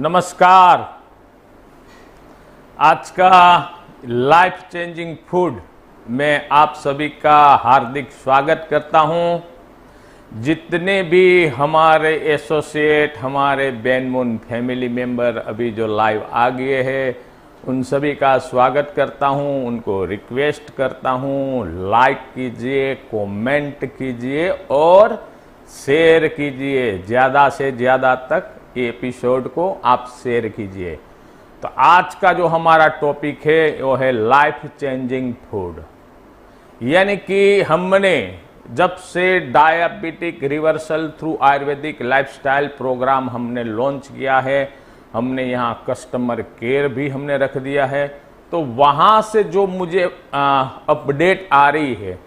नमस्कार। आज का लाइफ चेंजिंग फूड में आप सभी का हार्दिक स्वागत करता हूं। जितने भी हमारे एसोसिएट, हमारे बैनमून फैमिली मेंबर अभी जो लाइव आ गए हैं, उन सभी का स्वागत करता हूं। उनको रिक्वेस्ट करता हूं, लाइक कीजिए, कमेंट कीजिए और शेयर कीजिए। ज़्यादा से ज़्यादा तक एपिसोड को आप शेयर कीजिए। तो आज का जो हमारा टॉपिक है वो है लाइफ चेंजिंग फूड। यानी कि हमने जब से diabetic reversal through ayurvedic lifestyle programme हमने लॉन्च किया है, हमने यहाँ कस्टमर केयर भी हमने रख दिया है। तो वहाँ से जो मुझे अपडेट आ रही है,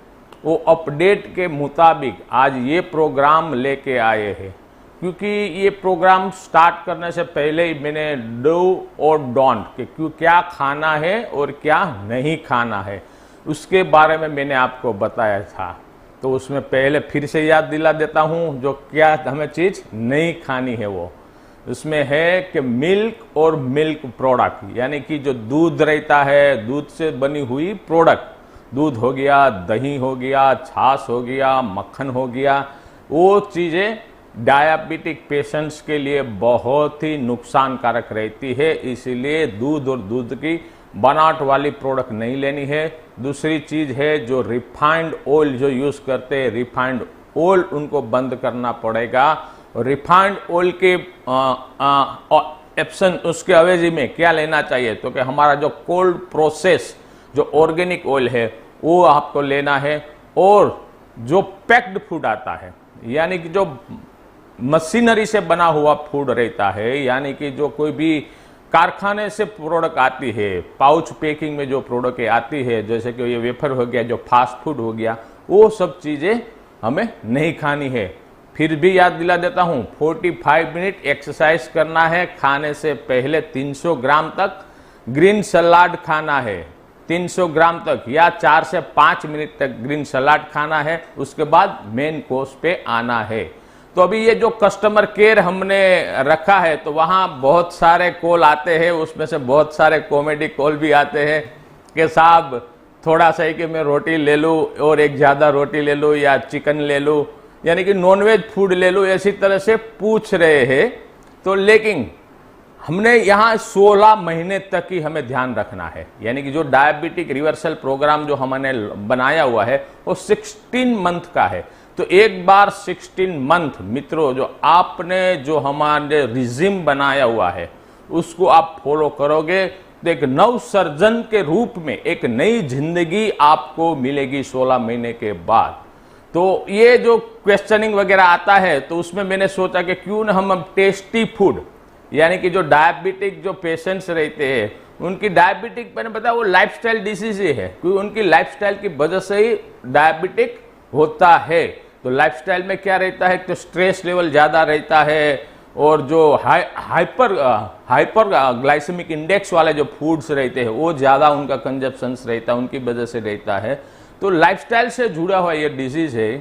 वो अपडेट के मुताबिक आज ये प्रोग्राम लेके आए हैं। क्योंकि ये प्रोग्राम स्टार्ट करने से पहले ही मैंने डू और डोंट कि क्या खाना है और क्या नहीं खाना है उसके बारे में मैंने आपको बताया था। तो उसमें पहले फिर से याद दिला देता हूँ, जो क्या हमें चीज़ नहीं खानी है वो उसमें है कि मिल्क और मिल्क प्रोडक्ट, यानी कि जो दूध रहता है, दूध से बनी हुई प्रोडक्ट, दूध हो गया, दही हो गया, छाछ हो गया, मक्खन हो गया, वो चीज़ें डायबिटिक पेशेंट्स के लिए बहुत ही नुकसानकारक रहती है। इसीलिए दूध और दूध की बनावट वाली प्रोडक्ट नहीं लेनी है। दूसरी चीज़ है जो रिफाइंड ऑयल जो यूज़ करते हैं, रिफाइंड ऑयल उनको बंद करना पड़ेगा। रिफाइंड ऑयल के ऑप्शन उसके अवेजी में क्या लेना चाहिए, तो कि हमारा जो कोल्ड प्रोसेस जो ऑर्गेनिक ऑयल है वो आपको लेना है। और जो पैक्ड फूड आता है, यानी कि जो मशीनरी से बना हुआ फूड रहता है, यानी कि जो कोई भी कारखाने से प्रोडक्ट आती है, पाउच पैकिंग में जो प्रोडक्ट आती है, जैसे कि ये वेफर हो गया, जो फास्ट फूड हो गया, वो सब चीज़ें हमें नहीं खानी है। फिर भी याद दिला देता हूँ, 45 मिनट एक्सरसाइज करना है। खाने से पहले 300 ग्राम तक ग्रीन सलाद खाना है, 300 ग्राम तक, या 4 से 5 मिनट तक ग्रीन सलाद खाना है। उसके बाद मेन कोर्स पे आना है। तो अभी ये जो कस्टमर केयर हमने रखा है, तो वहाँ बहुत सारे कॉल आते हैं, उसमें से बहुत सारे कॉमेडी कॉल भी आते हैं कि साहब थोड़ा सा ही कि मैं रोटी ले लूँ और एक ज़्यादा रोटी ले लूँ, या चिकन ले लूँ, यानी कि नॉनवेज फूड ले लूँ, ऐसी तरह से पूछ रहे हैं। तो लेकिन हमने यहाँ 16 महीने तक ही हमें ध्यान रखना है। यानी कि जो डायबिटिक रिवर्सल प्रोग्राम जो हमने बनाया हुआ है वो 16 मंथ का है। तो एक बार 16 मंथ मित्रों, जो आपने जो हमारे रिजिम बनाया हुआ है उसको आप फॉलो करोगे तो एक नव सर्जन के रूप में एक नई जिंदगी आपको मिलेगी 16 महीने के बाद। तो ये जो क्वेश्चनिंग वगैरह आता है, तो उसमें मैंने सोचा कि क्यों ना हम टेस्टी फूड, यानी कि जो डायबिटिक जो पेशेंट्स रहते हैं उनकी डायबिटिक, मैंने बताया वो लाइफस्टाइल डिसीज ही है, क्योंकि उनकी लाइफस्टाइल की वजह से ही डायबिटिक होता है। तो लाइफस्टाइल में क्या रहता है, तो स्ट्रेस लेवल ज़्यादा रहता है, और जो हाइपर ग्लाइसेमिक इंडेक्स वाले जो फूड्स रहते हैं वो ज़्यादा उनका कंजप्शंस रहता है, उनकी वजह से रहता है। तो लाइफस्टाइल से जुड़ा हुआ ये डिजीज है।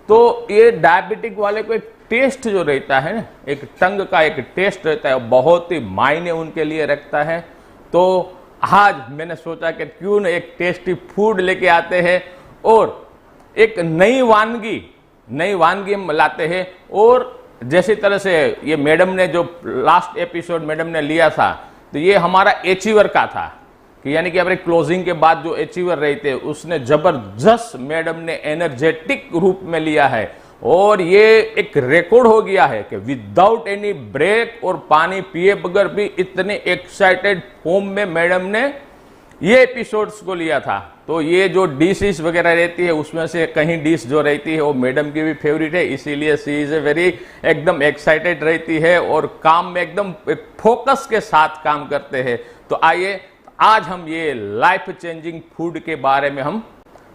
तो ये डायबिटिक वाले को एक टेस्ट जो रहता है ना, एक टंग का एक टेस्ट रहता है, बहुत ही मायने उनके लिए रखता है। तो आज मैंने सोचा कि क्यों न एक टेस्टी फूड लेके आते हैं और एक नई वानगी हम लाते हैं। और जैसी तरह से ये मैडम ने जो लास्ट एपिसोड मैडम ने लिया था, तो ये हमारा अचीवर का था, कि यानी कि हमारे क्लोजिंग के बाद जो अचीवर रहते उसने जबरदस्त मैडम ने एनर्जेटिक रूप में लिया है। और ये एक रिकॉर्ड हो गया है कि विदाउट एनी ब्रेक और पानी पिए बगैर भी इतने एक्साइटेड फॉर्म में मैडम ने ये एपिसोड्स को लिया था। तो ये जो डिशेस वगैरह रहती है उसमें से कहीं डिश जो रहती है वो मैडम की भी फेवरेट है, इसीलिए सी इज ए वेरी एकदम एक्साइटेड रहती है और काम में एकदम फोकस के साथ काम करते हैं। तो आइए आज हम ये लाइफ चेंजिंग फूड के बारे में हम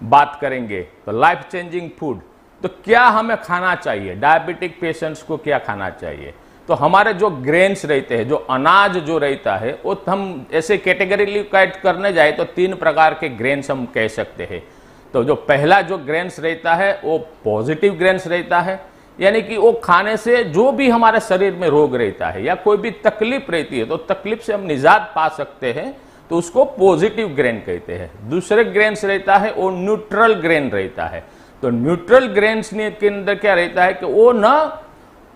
बात करेंगे। तो लाइफ चेंजिंग फूड, तो क्या हमें खाना चाहिए, डायबिटिक पेशेंट्स को क्या खाना चाहिए। तो हमारे जो ग्रेन्स रहते हैं, जो अनाज जो रहता है, वो हम ऐसे कैटेगरी काइट करने जाए तो 3 प्रकार के ग्रेन्स हम कह सकते हैं। तो जो पहला जो ग्रेन्स रहता है वो पॉजिटिव ग्रेन्स रहता है, यानी कि वो खाने से जो भी हमारे शरीर में रोग रहता है या कोई भी तकलीफ रहती है तो तकलीफ से हम निजात पा सकते हैं, तो उसको पॉजिटिव ग्रेन कहते हैं। दूसरे ग्रेन्स रहता है वो न्यूट्रल ग्रेन रहता है। तो न्यूट्रल ग्रेन्स के अंदर क्या रहता है कि वो ना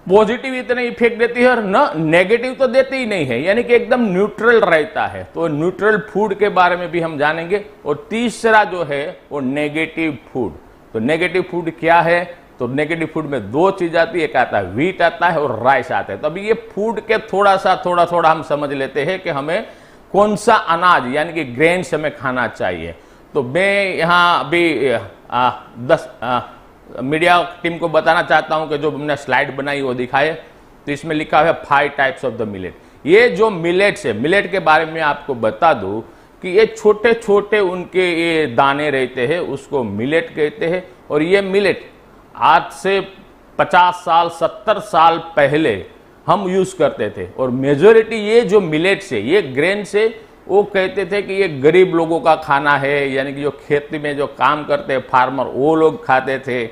पॉजिटिव इतने इफेक्ट देती है और ना नेगेटिव तो देती ही नहीं है, यानी कि एकदम न्यूट्रल रहता है। तो न्यूट्रल फूड के बारे में भी हम जानेंगे। और तीसरा जो है वो नेगेटिव फूड। तो नेगेटिव फूड क्या है? तो नेगेटिव फूड में दो चीज आती है, एक आता है व्हीट आता है और राइस आता है। तो अभी ये फूड के थोड़ा हम समझ लेते हैं कि हमें कौन सा अनाज यानी कि ग्रेन्स हमें खाना चाहिए। तो मैं यहाँ अभी 10 मीडिया टीम को बताना चाहता हूं कि जो हमने स्लाइड बनाई वो दिखाए। तो इसमें लिखा है 5 टाइप्स ऑफ द मिलेट। ये जो मिलेट्स है, मिलेट के बारे में आपको बता दूं कि ये छोटे छोटे उनके ये दाने रहते हैं, उसको मिलेट कहते हैं। और ये मिलेट आज से 50 साल 70 साल पहले हम यूज करते थे। और मेजोरिटी ये जो मिलेट से, ये ग्रेन से, वो कहते थे कि ये गरीब लोगों का खाना है, यानी कि जो खेती में जो काम करते हैं फार्मर, वो लोग खाते थे।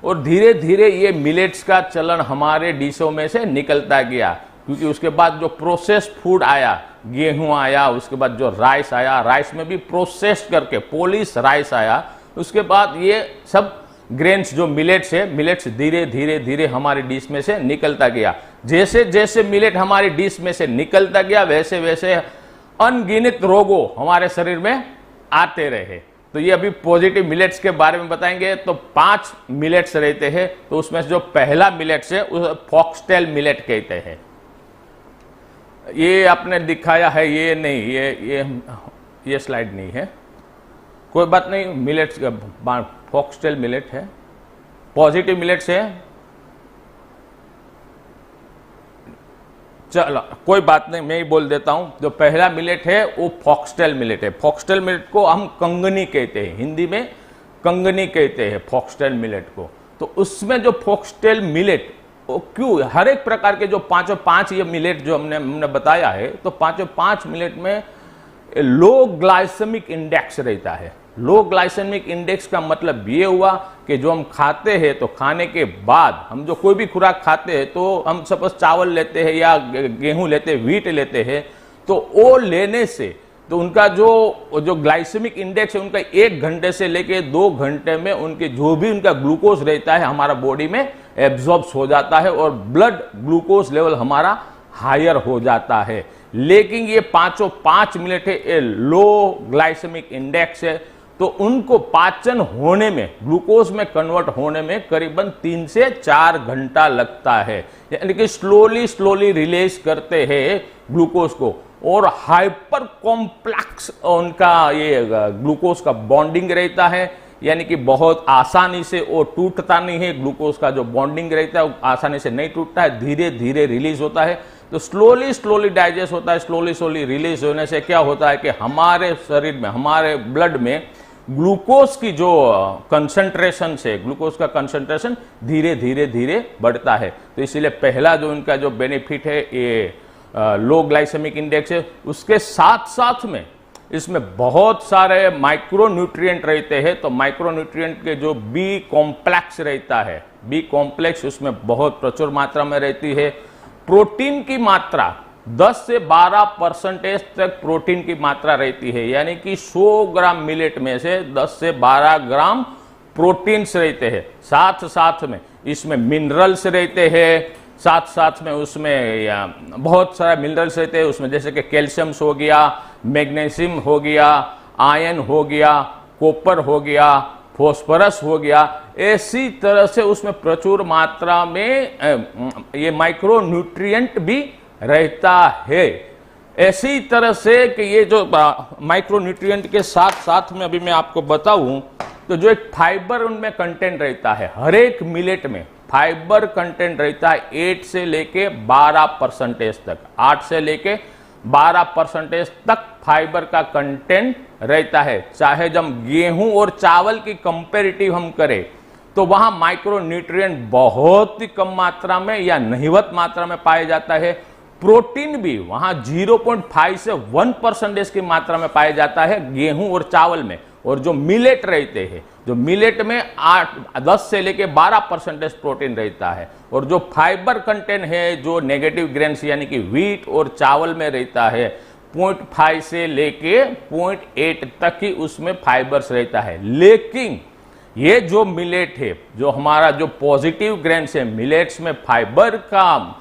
और धीरे धीरे ये मिलेट्स का चलन हमारे डिशों में से निकलता गया, क्योंकि उसके बाद जो प्रोसेस्ड फूड आया, गेहूं आया, उसके बाद जो राइस आया, राइस में भी प्रोसेस्ड करके पॉलिश राइस आया। उसके बाद ये सब ग्रेन्स जो मिलेट्स है, मिलेट्स धीरे धीरे हमारी डिश में से निकलता गया। जैसे जैसे मिलेट हमारी डिश में से निकलता गया, वैसे वैसे अनगिनत रोगों हमारे शरीर में आते रहे। तो ये अभी पॉजिटिव मिलेट्स के बारे में बताएंगे। तो 5 मिलेट्स रहते हैं। तो उसमें से जो पहला मिलेट्स है उसे फॉक्सटेल मिलेट कहते हैं। ये आपने दिखाया है, ये नहीं, ये स्लाइड नहीं है, कोई बात नहीं। मिलेट्स का फॉक्सटेल मिलेट है, पॉजिटिव मिलेट्स है, चलो कोई बात नहीं, मैं ही बोल देता हूं। जो पहला मिलेट है वो फॉक्सटेल मिलेट है। फॉक्सटेल मिलेट को हम कंगनी कहते हैं, हिंदी में कंगनी कहते हैं फॉक्सटेल मिलेट को। तो उसमें जो फॉक्सटेल मिलेट, वो क्यों हर एक प्रकार के जो 5 ये मिलेट जो हमने बताया है, तो 5 मिलेट में लो ग्लाइसेमिक इंडेक्स रहता है। लो ग्लाइसेमिक इंडेक्स का मतलब ये हुआ कि जो हम खाते हैं, तो खाने के बाद हम जो कोई भी खुराक खाते हैं, तो हम सपोज चावल लेते हैं या गेहूं लेते हैं, व्हीट लेते हैं, तो वो लेने से तो उनका जो ग्लाइसेमिक इंडेक्स है, उनका 1 घंटे से लेके 2 घंटे में उनके जो भी उनका ग्लूकोज रहता है हमारा बॉडी में एब्जॉर्ब हो जाता है और ब्लड ग्लूकोज लेवल हमारा हायर हो जाता है। लेकिन ये 5 मिनट है, ये लो ग्लाइसेमिक इंडेक्स है, तो उनको पाचन होने में, ग्लूकोज में कन्वर्ट होने में करीबन 3 से 4 घंटा लगता है। यानी कि स्लोली रिलीज करते हैं ग्लूकोज को। और हाइपर कॉम्प्लेक्स उनका ये ग्लूकोज का बॉन्डिंग रहता है, यानी कि बहुत आसानी से वो टूटता नहीं है। ग्लूकोज का जो बॉन्डिंग रहता है वो आसानी से नहीं टूटता है, धीरे धीरे रिलीज होता है। तो स्लोली डाइजेस्ट होता है। स्लोली रिलीज होने से क्या होता है कि हमारे शरीर में, हमारे ब्लड में ग्लूकोज की जो कंसंट्रेशन से, ग्लूकोज का कंसंट्रेशन धीरे धीरे बढ़ता है। तो इसीलिए पहला जो इनका जो बेनिफिट है ये लो ग्लाइसेमिक इंडेक्स है। उसके साथ में इसमें बहुत सारे माइक्रो न्यूट्रिएंट रहते हैं। तो माइक्रो न्यूट्रिएंट के जो बी कॉम्प्लेक्स रहता है, बी कॉम्प्लेक्स उसमें बहुत प्रचुर मात्रा में रहती है। प्रोटीन की मात्रा 10 से 12% तक प्रोटीन की मात्रा रहती है, यानी कि 100 ग्राम मिलेट में से 10 से 12 ग्राम प्रोटीन्स रहते हैं। साथ में इसमें मिनरल्स रहते हैं, साथ में उसमें बहुत सारा मिनरल्स रहते हैं उसमें, जैसे कि कैल्शियम्स हो गया, मैग्नीशियम हो गया, आयरन हो गया, कॉपर हो गया, फॉस्फोरस हो गया। ऐसी तरह से उसमें प्रचुर मात्रा में ये माइक्रो न्यूट्रिएंट भी रहता है। ऐसी तरह से कि ये जो माइक्रो न्यूट्रिएंट के साथ में अभी मैं आपको बताऊं, तो जो एक फाइबर उनमें कंटेंट रहता है, हर एक मिलेट में फाइबर कंटेंट रहता है 8 से लेके 12% तक, 8 से लेके 12% तक फाइबर का कंटेंट रहता है। चाहे जब गेहूं और चावल की कंपेरेटिव हम करें, तो वहां माइक्रो न्यूट्रिएंट बहुत ही कम मात्रा में या नहिवत मात्रा में पाया जाता है। प्रोटीन भी वहां 0.5 से 1% की मात्रा में पाया जाता है गेहूं और चावल में। और जो मिलेट रहते हैं, जो मिलेट में 10 से लेके 12% प्रोटीन रहता है, और जो फाइबर कंटेंट है जो नेगेटिव ग्रेन्स यानी कि व्हीट और चावल में रहता है 0.5 से लेके 0.8 तक ही उसमें फाइबर्स रहता है। लेकिन ये जो मिलेट है, जो हमारा जो पॉजिटिव ग्रेन्स है, मिलेट्स में फाइबर का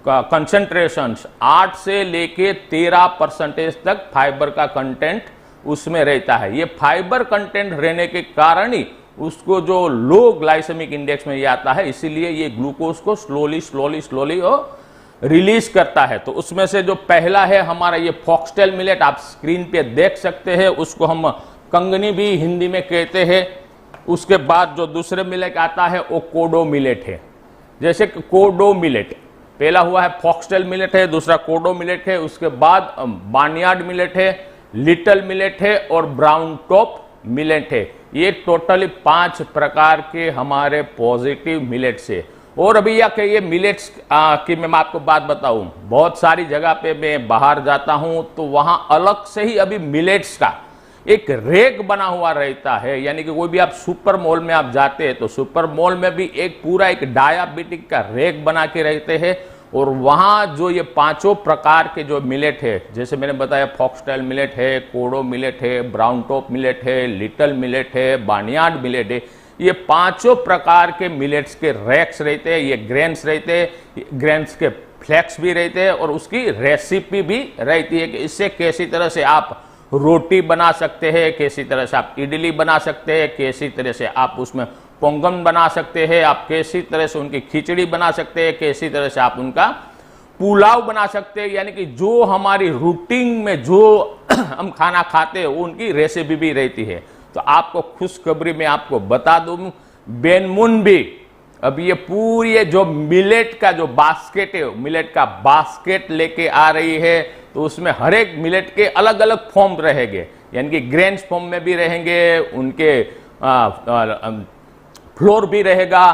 कंसंट्रेशन 8 से लेके 13% तक फाइबर का कंटेंट उसमें रहता है। ये फाइबर कंटेंट रहने के कारण ही उसको जो लो ग्लाइसेमिक इंडेक्स में ये आता है, इसीलिए ये ग्लूकोज को स्लोली रिलीज करता है। तो उसमें से जो पहला है हमारा ये फॉक्सटेल मिलेट, आप स्क्रीन पे देख सकते हैं, उसको हम कंगनी भी हिंदी में कहते हैं। उसके बाद जो दूसरे मिलेट आता है वो कोडो मिलेट है। जैसे कोडो मिलेट पहला हुआ है, फॉक्सटेल मिलेट है, दूसरा कोडो मिलेट है, उसके बाद बार्नयार्ड मिलेट है, लिटिल मिलेट है और ब्राउन टॉप मिलेट है। ये टोटली 5 प्रकार के हमारे पॉजिटिव मिलेट्स है। और अभी या कि ये मिलेट्स की मैं आपको बात बताऊं, बहुत सारी जगह पे मैं बाहर जाता हूं तो वहां अलग से ही अभी मिलेट्स का एक रैक बना हुआ रहता है। यानी कि कोई भी आप सुपर मॉल में आप जाते हैं तो सुपर मॉल में भी एक पूरा एक डायबिटिक का रैक बना के रहते हैं, और वहां जो ये 5 प्रकार के जो मिलेट है, जैसे मैंने बताया फॉक्सटेल मिलेट है, कोडो मिलेट है, ब्राउन टॉप मिलेट है, लिटिल मिलेट है, बार्नयार्ड मिलेट है, ये 5 प्रकार के मिलेट्स के रैक्स रहते हैं। ये ग्रेन्स रहते हैं, ग्रेन्स के फ्लेक्स भी रहते हैं, और उसकी रेसिपी भी रहती है कि इससे कैसी तरह से आप रोटी बना सकते हैं, कैसी तरह से आप इडली बना सकते हैं, कैसी तरह से आप उसमें पोंगन बना सकते हैं, आप कैसी तरह से उनकी खिचड़ी बना सकते हैं, कैसी तरह से आप उनका पुलाव बना सकते हैं। यानी कि जो हमारी रूटीन में जो हम खाना खाते हैं वो उनकी रेसिपी भी रहती है। तो आपको खुशखबरी में आपको बता दूं, बेनमुन भी अब ये पूरी जो मिलेट का जो बास्केट है, मिलेट का बास्केट लेके आ रही है। तो उसमें हर एक मिलेट के अलग अलग फॉर्म रहेंगे, यानी कि ग्रेन्स फॉर्म में भी रहेंगे, उनके फ्लोर भी रहेगा,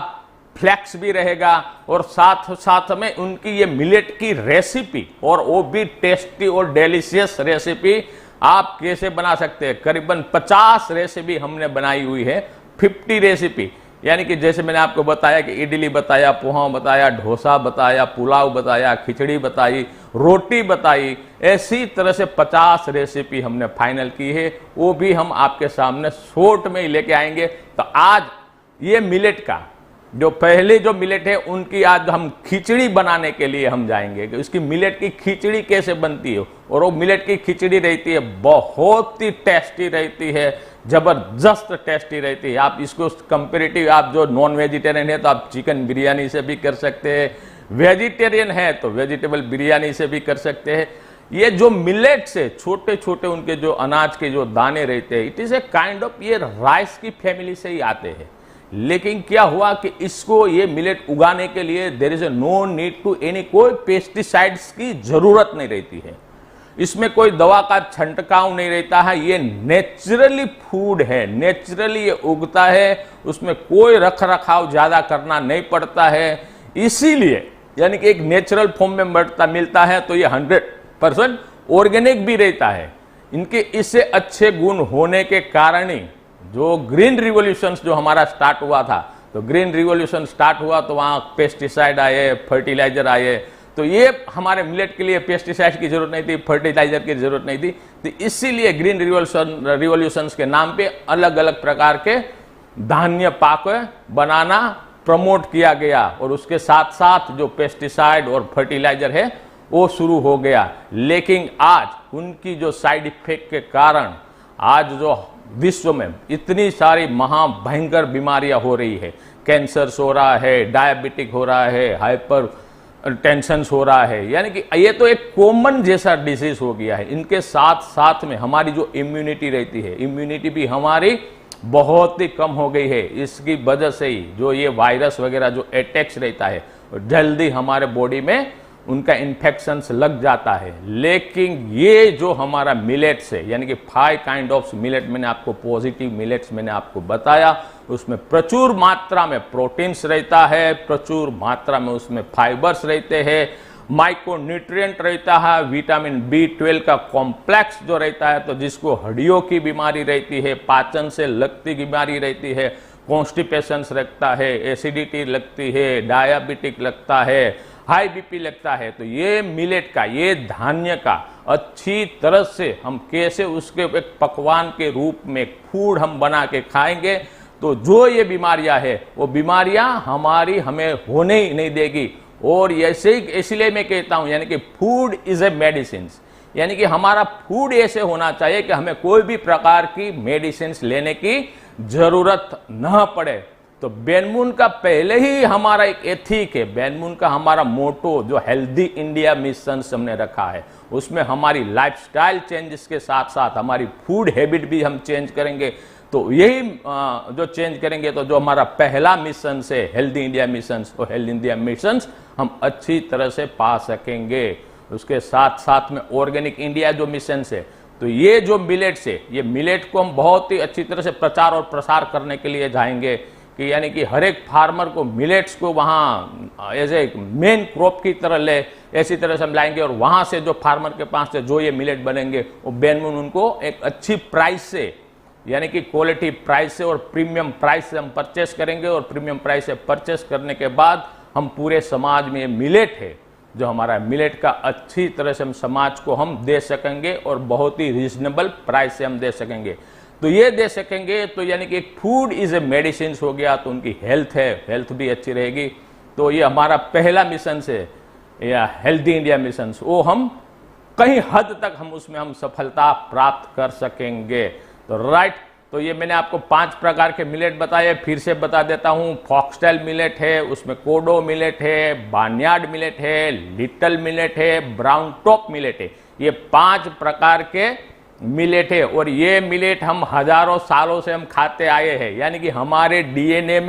फ्लैक्स भी रहेगा, और साथ साथ में उनकी ये मिलेट की रेसिपी, और वो भी टेस्टी और डेलिशियस रेसिपी आप कैसे बना सकते हैं। करीबन 50 रेसिपी हमने बनाई हुई है, 50 रेसिपी। यानी कि जैसे मैंने आपको बताया कि इडली बताया, पोहा बताया, डोसा बताया, पुलाव बताया, खिचड़ी बताई, रोटी बताई, ऐसी तरह से 50 रेसिपी हमने फाइनल की है। वो भी हम आपके सामने शॉर्ट में ही लेके आएंगे। तो आज ये मिलेट का जो पहले जो मिलेट है उनकी आज हम खिचड़ी बनाने के लिए हम जाएंगे कि उसकी मिलेट की खिचड़ी कैसे बनती है। और वो मिलेट की खिचड़ी रहती है बहुत ही टेस्टी रहती है, जबरदस्त टेस्टी रहती है। आप इसको कंपेरेटिव, आप जो नॉन वेजिटेरियन है तो आप चिकन बिरयानी से भी कर सकते हैं, वेजिटेरियन है तो वेजिटेबल बिरयानी से भी कर सकते हैं। ये जो मिलेट्स है, छोटे छोटे उनके जो अनाज के जो दाने रहते हैं, it is a kind of, ये राइस की फैमिली से ही आते हैं। लेकिन क्या हुआ कि इसको ये मिलेट उगाने के लिए there is a no need to any, कोई पेस्टिसाइड्स की जरूरत नहीं रहती है, इसमें कोई दवा का छंटकाव नहीं रहता है। ये नेचुरली फूड है, नेचुरली ये उगता है, उसमें कोई रख रखाव ज्यादा करना नहीं पड़ता है। इसीलिए यानी कि एक नेचुरल फॉर्म में मिलता है, तो ये 100% ऑर्गेनिक भी रहता है। इनके इससे अच्छे गुण होने के कारण ही जो ग्रीन रिवॉल्यूशन जो हमारा स्टार्ट हुआ था, तो ग्रीन रिवॉल्यूशन स्टार्ट हुआ तो वहां पेस्टिसाइड आए, फर्टिलाइजर आए, तो ये हमारे मिलेट के लिए पेस्टिसाइड की जरूरत नहीं थी, फर्टिलाइजर की जरूरत नहीं थी। तो इसीलिए ग्रीन रिवॉल्यूशन के नाम पे अलग अलग प्रकार के धान्य पाक बनाना प्रमोट किया गया, और उसके साथ साथ जो पेस्टिसाइड और फर्टिलाइजर है वो शुरू हो गया। लेकिन आज उनकी जो साइड इफेक्ट के कारण आज जो विश्व में इतनी सारी महाभयंकर बीमारियां हो रही है, कैंसर हो रहा है, डायबिटिक हो रहा है, हाइपर टेंशन हो रहा है, यानी कि ये तो एक कॉमन जैसा डिजीज हो गया है। इनके साथ साथ में हमारी जो इम्यूनिटी रहती है, इम्यूनिटी भी हमारी बहुत ही कम हो गई है। इसकी वजह से ही जो ये वायरस वगैरह जो अटैक्स रहता है, जल्दी हमारे बॉडी में उनका इन्फेक्शंस लग जाता है। लेकिन ये जो हमारा मिलेट्स है, यानी कि 5 काइंड ऑफ मिलेट मैंने आपको, पॉजिटिव मिलेट्स मैंने आपको बताया, उसमें प्रचुर मात्रा में प्रोटीन्स रहता है, प्रचुर मात्रा में उसमें फाइबर्स रहते हैं, माइक्रोन्यूट्रिएंट रहता है, विटामिन B12 का कॉम्प्लेक्स जो रहता है, तो जिसको हड्डियों की बीमारी रहती है, पाचन से लगती बीमारी रहती है, कॉन्स्टिपेशन लगता है, एसिडिटी लगती है, डायबिटिक लगता है, हाई बीपी लगता है, तो ये मिलेट का, ये धान्य का अच्छी तरह से हम कैसे उसके एक पकवान के रूप में फूड हम बना के खाएंगे, तो जो ये बीमारियां है वो बीमारियां हमें होने ही नहीं देगी। और ऐसे ही इसलिए मैं कहता हूं, यानी कि फूड इज ए मेडिसिन, यानी कि हमारा फूड ऐसे होना चाहिए कि हमें कोई भी प्रकार की मेडिसिन लेने की जरूरत न पड़े। तो बैन-मून का पहले ही हमारा एक एथिक है, बैन-मून का हमारा मोटो जो हेल्दी इंडिया मिशन हमने रखा है, उसमें हमारी लाइफस्टाइल चेंजेस के साथ साथ हमारी फूड हैबिट भी हम चेंज करेंगे। तो यही जो चेंज करेंगे तो जो हमारा पहला मिशन है हेल्दी इंडिया मिशन, वो हेल्दी इंडिया मिशन हम अच्छी तरह से पा सकेंगे। उसके साथ साथ में ऑर्गेनिक इंडिया जो मिशन है, तो ये जो मिलेट्स है, ये मिलेट को हम बहुत ही अच्छी तरह से प्रचार और प्रसार करने के लिए जाएंगे कि यानी कि हर एक फार्मर को मिलेट्स को वहाँ एज ए मेन क्रॉप की तरह ले, ऐसी तरह से हम लाएंगे। और वहाँ से जो फार्मर के पास से जो ये मिलेट बनेंगे, वो बैन-मून उनको एक अच्छी प्राइस से, यानी कि क्वालिटी प्राइस से और प्रीमियम प्राइस से हम परचेस करेंगे। और प्रीमियम प्राइस से परचेस करने के बाद हम पूरे समाज में मिलेट है, जो हमारा मिलेट का अच्छी तरह से हम समाज को हम दे सकेंगे और बहुत ही रीजनेबल प्राइस से हम दे सकेंगे। तो ये दे सकेंगे तो यानी कि फूड इज ए मेडिसिन हो गया, तो उनकी हेल्थ है, हेल्थ भी अच्छी रहेगी। तो ये हमारा पहला मिशन है या हेल्दी इंडिया मिशन, वो हम कहीं हद तक हम उसमें हम सफलता प्राप्त कर सकेंगे। तो राइट, तो ये मैंने आपको 5 प्रकार के मिलेट बताए, फिर से बता देता हूँ। फॉक्सटेल मिलेट है, उसमें कोडो मिलेट है, बार्नयार्ड मिलेट है, लिटिल मिलेट है, ब्राउन टॉप मिलेट है। ये 5 प्रकार के मिलेट है और ये मिलेट हम हजारों सालों से हम खाते आए हैं, यानी कि हमारे डीएनए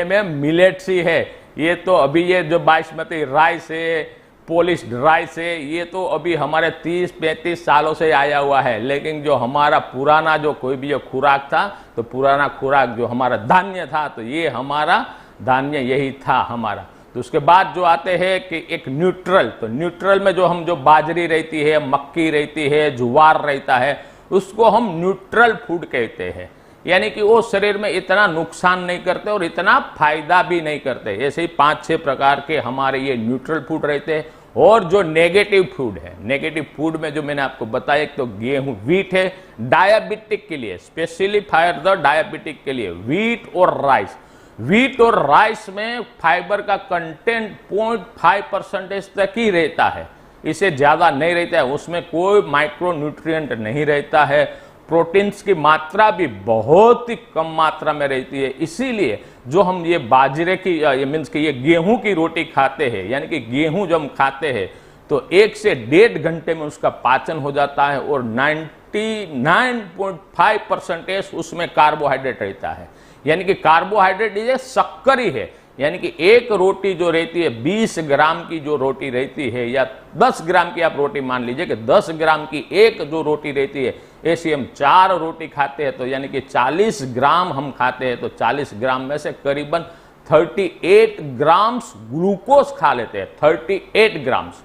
में मिलेट्स ही है। ये तो अभी ये जो बासमती राइस है, पॉलिश्ड राइस है, ये तो अभी हमारे 30-35 सालों से आया हुआ है। लेकिन जो हमारा पुराना जो कोई भी जो खुराक था, तो पुराना खुराक जो हमारा धान्य था, तो ये हमारा धान्य यही था हमारा। तो उसके बाद जो आते हैं कि एक न्यूट्रल, तो न्यूट्रल में जो बाजरी रहती है, मक्की रहती है, ज्वार रहता है, उसको हम न्यूट्रल फूड कहते हैं। यानी कि वो शरीर में इतना नुकसान नहीं करते और इतना फायदा भी नहीं करते। ऐसे ही 5-6 प्रकार के हमारे ये न्यूट्रल फूड रहते हैं। और जो नेगेटिव फूड है, नेगेटिव फूड में जो मैंने आपको बताया, तो गेहूं, वीट है डायबिटिक के लिए, स्पेशली फॉर द डायबिटिक के लिए वीट और राइस। वीट और राइस में फाइबर का कंटेंट 0.5% तक ही रहता है, इससे ज्यादा नहीं रहता है। उसमें कोई माइक्रोन्यूट्रिएंट नहीं रहता है, प्रोटीन्स की मात्रा भी बहुत ही कम मात्रा में रहती है। इसीलिए जो हम ये बाजरे की मीन्स कि ये गेहूं की रोटी खाते हैं, यानी कि गेहूं जो हम खाते हैं, तो 1 से 1.5 घंटे में उसका पाचन हो जाता है और 99.5% उसमें कार्बोहाइड्रेट रहता है। यानी कि कार्बोहाइड्रेट ये शक्कर ही है, यानी कि एक रोटी जो रहती है 20 ग्राम की जो रोटी रहती है, या 10 ग्राम की आप रोटी मान लीजिए कि 10 ग्राम की एक जो रोटी रहती है, ऐसी हम 4 रोटी खाते हैं, तो यानी कि 40 ग्राम हम खाते हैं। तो 40 ग्राम में से करीबन 38 ग्राम्स ग्लूकोज खा लेते हैं। 38 ग्राम्स,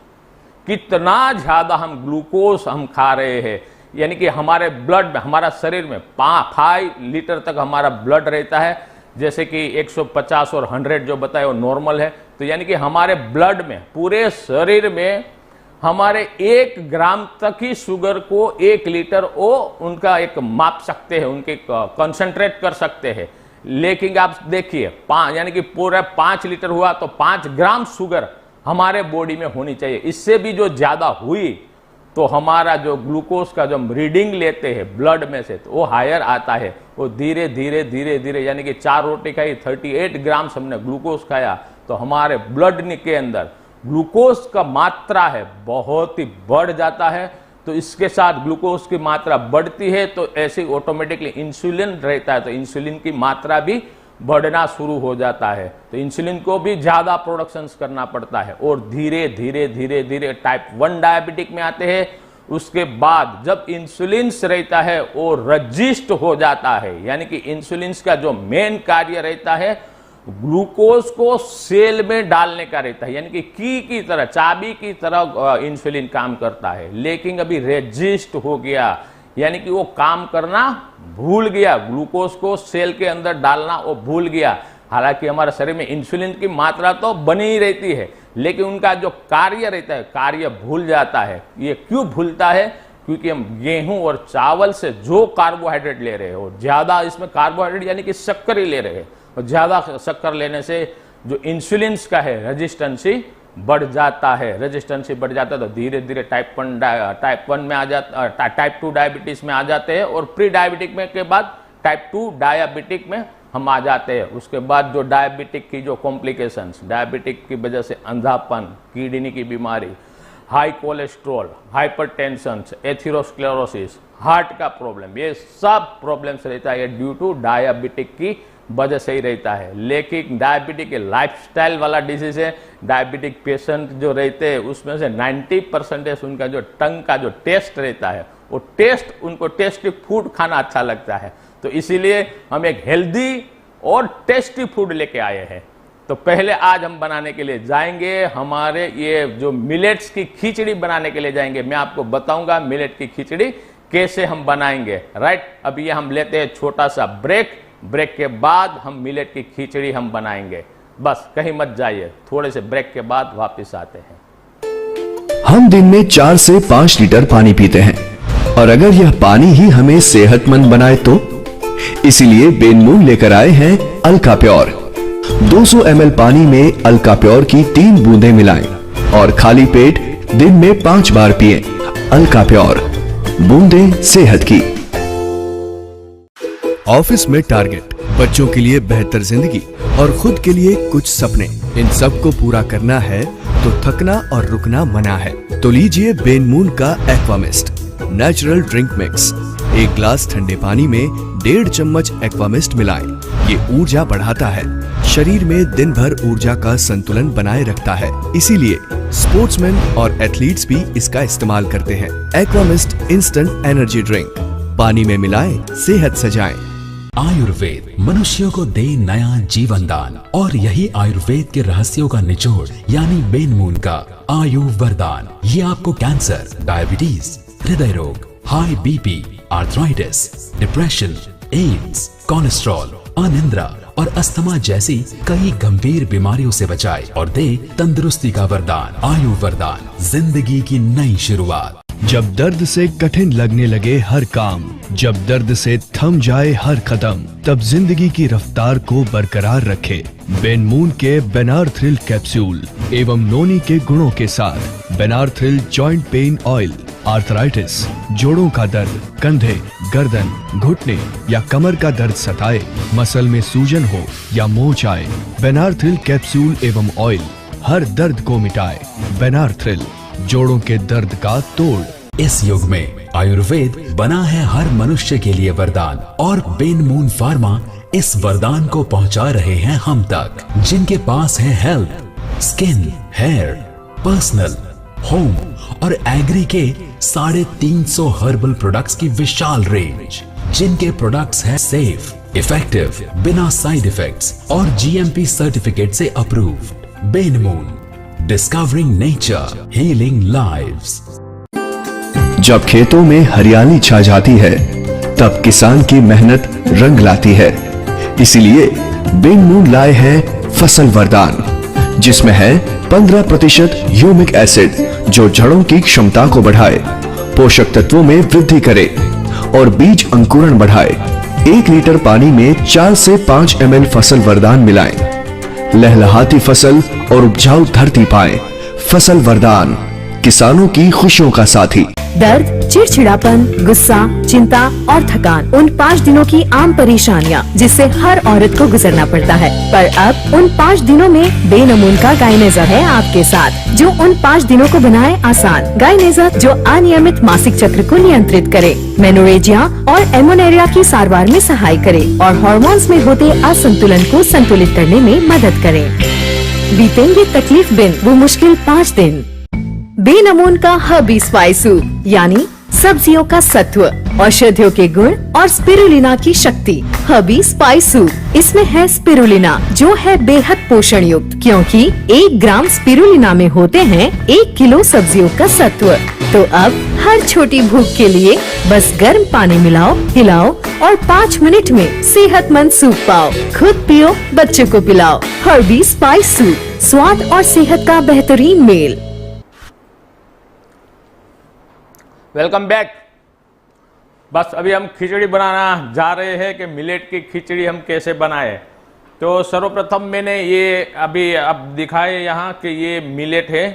कितना ज्यादा हम ग्लूकोज हम खा रहे हैं। यानी कि हमारे ब्लड में, हमारा शरीर में 5 लीटर तक हमारा ब्लड रहता है, जैसे कि 150 और 100 जो बताए वो नॉर्मल है। तो यानी कि हमारे ब्लड में, पूरे शरीर में हमारे 1 ग्राम तक ही शुगर को 1 लीटर वो उनका एक माप सकते हैं, उनके कंसंट्रेट कर सकते हैं। लेकिन आप देखिए यानी कि पूरा 5 लीटर हुआ तो 5 ग्राम शुगर हमारे बॉडी में होनी चाहिए। इससे भी जो ज्यादा हुई तो हमारा जो ग्लूकोज का जो हम रीडिंग लेते हैं ब्लड में से, तो वो हायर आता है। वो धीरे धीरे यानी कि 4 रोटी खाई, 38 ग्राम हमने ग्लूकोज खाया, तो हमारे ब्लड के अंदर ग्लूकोज का मात्रा है बहुत ही बढ़ जाता है। तो इसके साथ ग्लूकोज की मात्रा बढ़ती है तो ऐसे ऑटोमेटिकली इंसुलिन रहता है, तो इंसुलिन की मात्रा भी बढ़ना शुरू हो जाता है। तो इंसुलिन को भी ज्यादा प्रोडक्शन करना पड़ता है और धीरे धीरे टाइप 1 डायबिटिक में आते हैं। उसके बाद जब इंसुलिन रहता है वो रजिस्ट हो जाता है, यानी कि इंसुलिन का जो मेन कार्य रहता है ग्लूकोज को सेल में डालने का रहता है, यानी कि की तरह, चाबी की तरह इंसुलिन काम करता है। लेकिन अभी रेजिस्ट हो गया, यानी कि वो काम करना भूल गया, ग्लूकोज को सेल के अंदर डालना वो भूल गया। हालांकि हमारे शरीर में इंसुलिन की मात्रा तो बनी ही रहती है, लेकिन उनका जो कार्य रहता है, कार्य भूल जाता है। ये क्यों भूलता है? क्योंकि हम गेहूं और चावल से जो कार्बोहाइड्रेट ले रहे हो, ज्यादा इसमें कार्बोहाइड्रेट यानी कि शक्कर ही ले रहे हैं, और ज्यादा शक्कर लेने से जो इंसुलिन का है रेजिस्टेंसी बढ़ जाता है। रेजिस्टेंसी बढ़ जाता है तो धीरे धीरे टाइप 1 में आ जाता, टाइप 2 डायबिटीज में आ जाते हैं, और प्री डायबिटिक में के बाद टाइप 2 डायबिटिक में हम आ जाते हैं। उसके बाद जो डायबिटिक की जो कॉम्प्लिकेशंस, डायबिटिक की वजह से अंधापन, किडनी की बीमारी, high cholesterol, hypertension, atherosclerosis, heart का प्रॉब्लम, ये सब प्रॉब्लम्स रहता है ड्यू टू डायबिटिक की वजह से ही रहता है। लेकिन डायबिटिक के लाइफस्टाइल वाला डिजीज है। डायबिटिक पेशेंट जो रहते हैं उसमें से 90% उनका जो टंग का जो टेस्ट रहता है, वो टेस्ट, उनको टेस्टी फूड खाना अच्छा लगता है। तो इसीलिए हम एक हेल्दी और टेस्टी फूड लेके आए हैं। तो पहले आज हम बनाने के लिए जाएंगे, हमारे ये जो मिलेट्स की खिचड़ी बनाने के लिए जाएंगे। मैं आपको बताऊंगा मिलेट की खिचड़ी कैसे हम बनाएंगे। राइट, अभी ये हम लेते हैं छोटा सा ब्रेक के बाद हम मिलेट की खिचड़ी हम बनाएंगे। बस कहीं मत जाइए, थोड़े से ब्रेक के बाद वापस आते हैं। हम दिन में 4 से 5 लीटर पानी पीते हैं, और अगर यह पानी ही हमें सेहतमंद बनाए तो इसीलिए बेनमून लेकर आए हैं अल्का प्योर। 200 ml पानी में अल्का प्योर की 3 बूंदें मिलाएं और खाली पेट दिन में 5 बार पिएं। अल्का प्योर, बूंदें सेहत की। ऑफिस में टारगेट, बच्चों के लिए बेहतर जिंदगी और खुद के लिए कुछ सपने, इन सब को पूरा करना है तो थकना और रुकना मना है। तो लीजिए बेनमून का एक्वामिस्ट नेचुरल ड्रिंक मिक्स। 1 ग्लास ठंडे पानी में 1.5 चम्मच एक्वामिस्ट मिलाएं। ये ऊर्जा बढ़ाता है, शरीर में दिन भर ऊर्जा का संतुलन बनाए रखता है। इसीलिए स्पोर्ट्समैन और एथलीट्स भी इसका इस्तेमाल करते हैं। एक्वामिस्ट इंस्टेंट एनर्जी ड्रिंक, पानी में मिलाएं, सेहत सजाएं। आयुर्वेद मनुष्यों को दे नया जीवन दान, और यही आयुर्वेद के रहस्यों का निचोड़ यानी बेनमून का आयु वरदान। ये आपको कैंसर, डायबिटीज, हृदय रोग, high BP, arthritis, depression, AIDS, cholesterol, अनिद्रा और अस्थमा जैसी कई गंभीर बीमारियों से बचाए और दे तंदुरुस्ती का वरदान। आयु वरदान, जिंदगी की नई शुरुआत। जब दर्द से कठिन लगने लगे हर काम, जब दर्द से थम जाए हर कदम, तब जिंदगी की रफ्तार को बरकरार रखे बेनमून के बेनार्थ्रिल कैप्सूल एवं नोनी के गुणों के साथ बेनार्थ्रिल जॉइंट पेन ऑयल। आर्थराइटिस, जोड़ों का दर्द, कंधे, गर्दन, घुटने या कमर का दर्द सताए, मसल में सूजन हो या मोच आए, बेनार्थ्रिल कैप्सूल एवं ऑयल हर दर्द को मिटाए। बेनार्थ्रिल, जोड़ों के दर्द का तोड़। इस युग में आयुर्वेद बना है हर मनुष्य के लिए वरदान, और बेनमून फार्मा इस वरदान को पहुंचा रहे हैं हम तक, जिनके पास है health, skin, hair, personal, home और एग्री के 350 हर्बल प्रोडक्ट्स की विशाल रेंज, जिनके प्रोडक्ट्स हैं सेफ, इफेक्टिव, बिना साइड इफेक्ट्स और जीएमपी सर्टिफिकेट से approved. Benmoon, discovering nature, healing lives. जब खेतों में हरियाली छा जाती है, तब किसान की मेहनत रंग लाती है। इसीलिए बेनमून लाए हैं फसल वरदान, जिसमें है 15% ह्यूमिक एसिड, जो जड़ों की क्षमता को बढ़ाए, पोषक तत्वों में वृद्धि करे और बीज अंकुरण बढ़ाए। 1 लीटर पानी में 4 से 5 ml फसल वरदान मिलाएं। लहलहाती फसल और उपजाऊ धरती पाएं। फसल वरदान, किसानों की खुशियों का साथी। दर्द, चिड़चिड़ापन, गुस्सा, चिंता और थकान उन 5 दिनों की आम परेशानियां जिससे हर औरत को गुजरना पड़ता है। पर अब उन 5 दिनों में बेनमून का गायनेज़र है आपके साथ, जो उन 5 दिनों को बनाए आसान। गायनेज़र जो अनियमित मासिक चक्र को नियंत्रित करे, मेनोरेजिया और एमोनेरिया की सारवार में सहाय करे और हार्मोन्स में होते असंतुलन को संतुलित करने में मदद करे। बीतेंगे तकलीफ बिन वो मुश्किल 5 दिन। बेनमून का हर्बी स्पाइस सूप यानी सब्जियों का सत्व, औषधियों के गुण और स्पिरुलिना की शक्ति। हर्बी स्पाइस सूप, इसमें है स्पिरुलिना जो है बेहद पोषण युक्त, क्योंकि 1 ग्राम स्पिरुलिना में होते हैं 1 किलो सब्जियों का सत्व। तो अब हर छोटी भूख के लिए बस गर्म पानी मिलाओ, हिलाओ और 5 मिनट में सेहतमंद सूप पाओ। खुद पियो, बच्चों को पिलाओ। हर्बी स्पाइस सूप, स्वाद और सेहत का बेहतरीन मेल। Welcome back. बस अभी हम खिचड़ी बनाना जा रहे हैं कि मिलेट की खिचड़ी हम कैसे बनाएं। तो सर्वप्रथम मैंने ये अभी अब दिखाए यहाँ कि ये मिलेट है।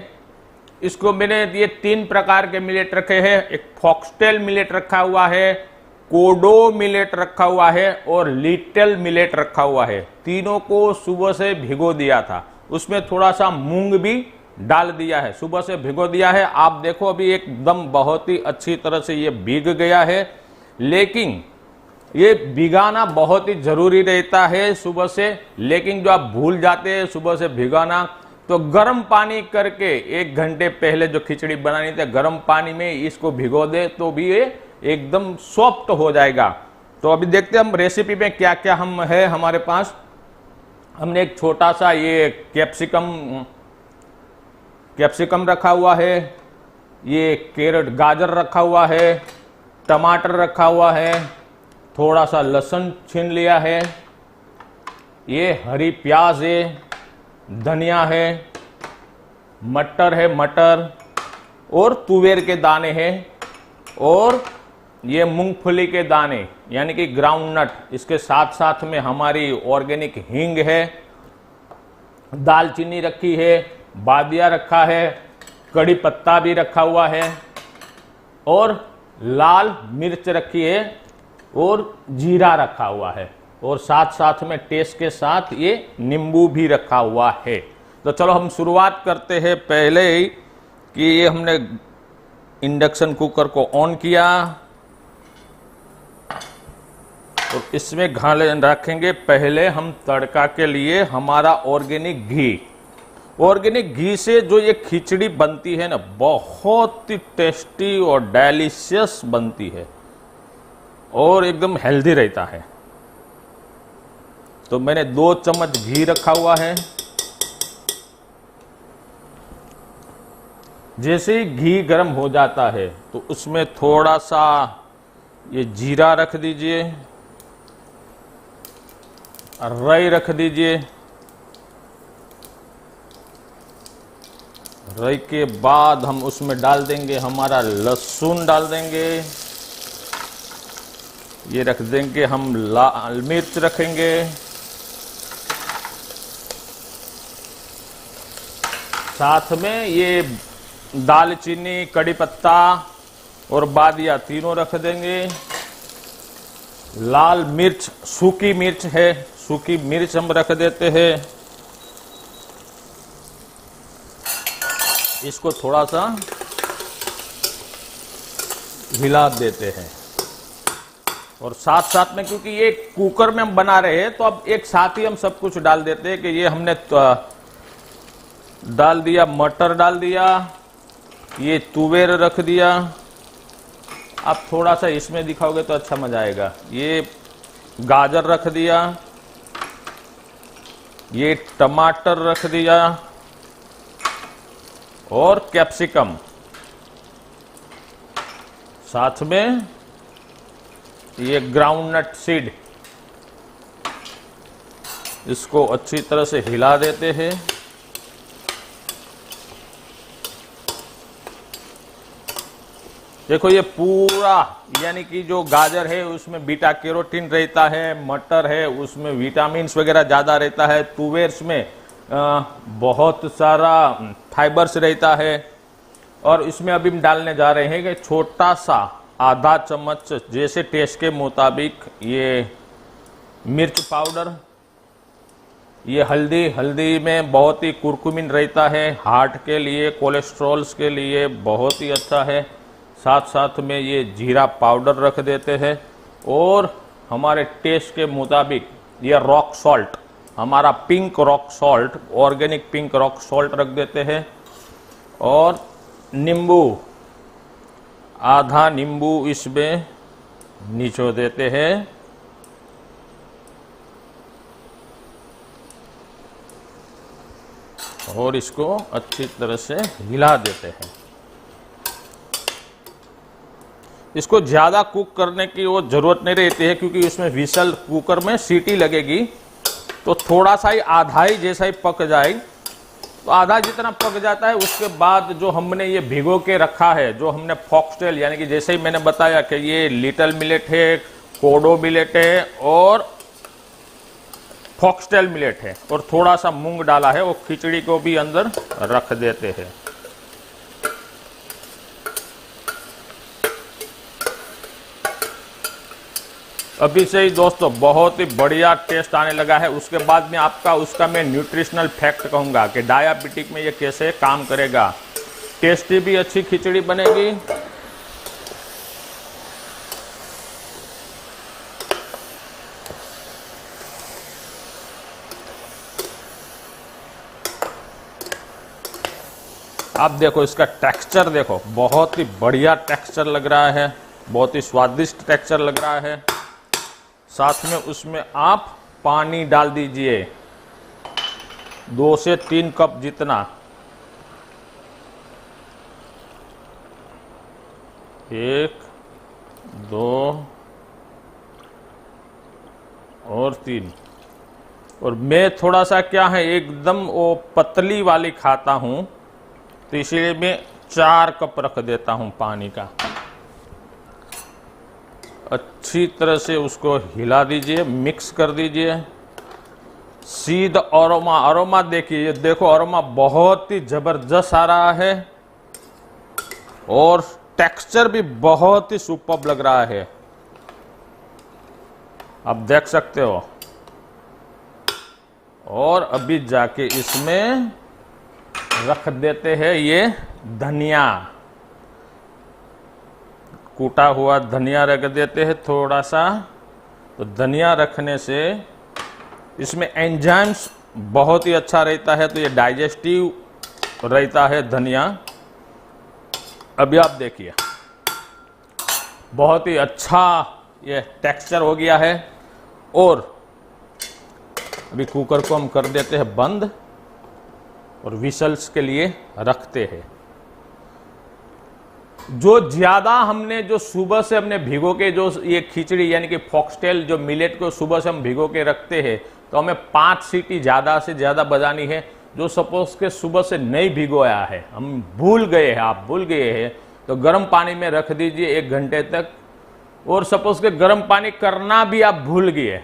इसको मैंने ये 3 प्रकार के मिलेट रखे हैं। एक फॉक्सटेल मिलेट रखा हुआ है, कोडो मिलेट रखा हुआ है और लिटिल मिलेट रखा हुआ है। तीनों को सुबह से भिगो दिया था, उसमें थोड़ा सा मूंग भी डाल दिया है, सुबह से भिगो दिया है। आप देखो अभी एकदम बहुत ही अच्छी तरह से ये भीग गया है, लेकिन ये भिगाना बहुत ही जरूरी रहता है सुबह से। लेकिन जो आप भूल जाते हैं सुबह से भिगाना, तो गर्म पानी करके 1 घंटे पहले जो खिचड़ी बनानी थी गर्म पानी में इसको भिगो दे तो भी ये एकदम सॉफ्ट हो जाएगा। तो अभी देखते हैं हम रेसिपी में क्या क्या हम है हमारे पास। हमने एक छोटा सा ये कैप्सिकम रखा हुआ है, ये कैरेट गाजर रखा हुआ है, टमाटर रखा हुआ है, थोड़ा सा लहसुन छीन लिया है, ये हरी प्याज है, धनिया है, मटर और तुवेर के दाने हैं और ये मूंगफली के दाने यानी कि ग्राउंड नट। इसके साथ साथ में हमारी ऑर्गेनिक हींग है, दालचीनी रखी है, बादिया रखा है, कड़ी पत्ता भी रखा हुआ है और लाल मिर्च रखी है और जीरा रखा हुआ है और साथ साथ में टेस्ट के साथ ये नींबू भी रखा हुआ है। तो चलो हम शुरुआत करते हैं पहले ही कि ये हमने इंडक्शन कुकर को ऑन किया और इसमें रखेंगे पहले हम तड़का के लिए हमारा ऑर्गेनिक घी। ऑर्गेनिक घी से जो ये खिचड़ी बनती है ना, बहुत ही टेस्टी और डेलिशियस बनती है और एकदम हेल्दी रहता है। तो मैंने 2 चम्मच घी रखा हुआ है। जैसे ही घी गर्म हो जाता है तो उसमें थोड़ा सा ये जीरा रख दीजिए, राई रख दीजिए। राई के बाद हम उसमें डाल देंगे हमारा लहसुन डाल देंगे, ये रख देंगे हम लाल मिर्च रखेंगे, साथ में ये दालचीनी, कड़ी पत्ता और बादिया तीनों रख देंगे। लाल मिर्च, सूखी मिर्च है, सूखी मिर्च हम रख देते हैं। इसको थोड़ा सा हिला देते हैं और साथ साथ में, क्योंकि ये कुकर में हम बना रहे हैं तो अब एक साथ ही हम सब कुछ डाल देते हैं कि ये हमने डाल दिया, मटर डाल दिया, ये तुवेर रख दिया। आप थोड़ा सा इसमें दिखाओगे तो अच्छा मजा आएगा। ये गाजर रख दिया, ये टमाटर रख दिया और कैप्सिकम, साथ में ये ग्राउंडनट सीड। इसको अच्छी तरह से हिला देते हैं। देखो ये पूरा, यानी कि जो गाजर है उसमें बीटा कैरोटीन रहता है, मटर है उसमें विटामिन्स वगैरह ज़्यादा रहता है, तुवेर्स में बहुत सारा फाइबर्स रहता है। और इसमें अभी हम डालने जा रहे हैं कि छोटा सा आधा चम्मच जैसे टेस्ट के मुताबिक ये मिर्च पाउडर, ये हल्दी में बहुत ही कुरकुमिन रहता है, हार्ट के लिए, कोलेस्ट्रॉल्स के लिए बहुत ही अच्छा है। साथ साथ में ये जीरा पाउडर रख देते हैं और हमारे टेस्ट के मुताबिक ये रॉक सॉल्ट, हमारा pink rock salt, organic pink rock salt रख देते हैं और नींबू आधा नींबू इसमें निचोड़ देते हैं और इसको अच्छी तरह से हिला देते हैं। इसको ज्यादा कुक करने की वो जरूरत नहीं रहती है, क्योंकि उसमें विसल कुकर में सीटी लगेगी, तो थोड़ा सा ही आधा ही जैसा ही पक जाए। तो आधा जितना पक जाता है उसके बाद जो हमने ये भिगो के रखा है, जो हमने फॉक्सटेल यानी कि जैसे ही मैंने बताया कि ये लिटिल मिलेट है, कोडो मिलेट है और फॉक्सटेल मिलेट है और थोड़ा सा मूंग डाला है, वो खिचड़ी को भी अंदर रख देते हैं। अभी से ही दोस्तों बहुत ही बढ़िया टेस्ट आने लगा है। उसके बाद में उसका मैं न्यूट्रिशनल फैक्ट कहूंगा कि डायबिटिक में ये कैसे काम करेगा। टेस्टी भी अच्छी खिचड़ी बनेगी। आप देखो इसका टेक्सचर देखो, बहुत ही बढ़िया टेक्सचर लग रहा है, बहुत ही स्वादिष्ट टेक्सचर लग रहा है। साथ में उसमें आप पानी डाल दीजिए 2 से 3 कप जितना। 1, 2 और 3। और मैं थोड़ा सा क्या है एकदम वो पतली वाली खाता हूं, तो इसलिए मैं 4 कप रख देता हूं पानी का। अच्छी तरह से उसको हिला दीजिए, मिक्स कर दीजिए। सीध अरोमा देखिए, ये देखो अरोमा बहुत ही जबरदस्त आ रहा है और टेक्सचर भी बहुत ही सुपर्ब लग रहा है, आप देख सकते हो। और अभी जाके इसमें रख देते हैं ये धनिया, कूटा हुआ धनिया रख देते हैं थोड़ा सा। तो धनिया रखने से इसमें एंजाइम्स बहुत ही अच्छा रहता है, तो ये डाइजेस्टिव रहता है धनिया। अभी आप देखिए बहुत ही अच्छा ये टेक्सचर हो गया है। और अभी कुकर को हम कर देते हैं बंद और विसल्स के लिए रखते हैं। जो ज्यादा हमने जो सुबह से हमने भिगो के जो ये खिचड़ी यानी कि फॉक्सटेल जो मिलेट को सुबह से हम भिगो के रखते हैं, तो हमें 5 सीटी ज्यादा से ज्यादा बजानी है। जो सपोज के सुबह से नहीं भिगोया है, हम भूल गए हैं, आप भूल गए हैं, तो गर्म पानी में रख दीजिए 1 घंटे तक। और सपोज के गर्म पानी करना भी आप भूल गए,